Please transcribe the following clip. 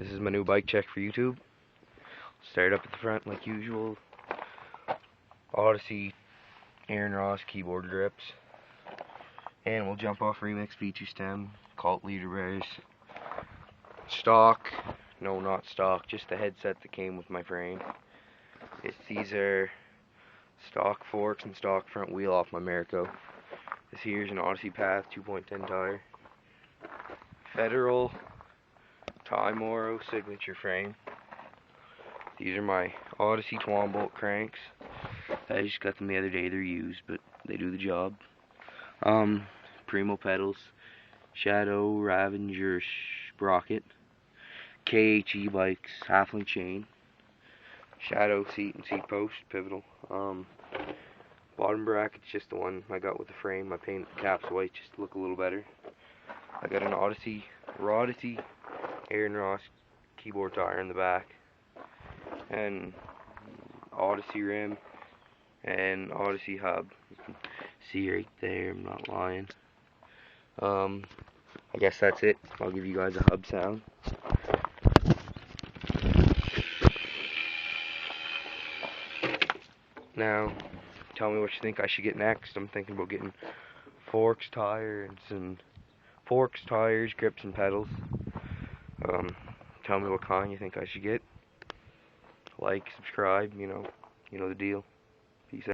This is my new bike check for YouTube. Start up at the front like usual. Odyssey Aaron Ross keyboard grips. And we'll jump off Remix V2 stem, Cult leader bears. Stock, no not stock, just the headset that came with my frame. These are stock forks and stock front wheel off my Morrow. This here's an Odyssey Path 2.10 tire. Federal Morrow signature frame. These are my Odyssey Twonbolt cranks. I just got them the other day. They're used, but they do the job. AnimalPedals, Shadow Ravager sprocket, KHE bikes, half-link chain, Shadow seat and seat post, Pivitol. Bottom bracket's just the one I got with the frame. I painted the caps white just to look a little better. I got an Odyssey Aaron Ross keyboard tire in the back, and Odyssey rim, and Odyssey hub. You can see right there, I'm not lying. I guess that's it. I'll give you guys a hub sound. Now, tell me what you think I should get next. I'm thinking about getting forks, tires, grips, and pedals. Tell me what kind you think I should get. Like, subscribe, you know the deal.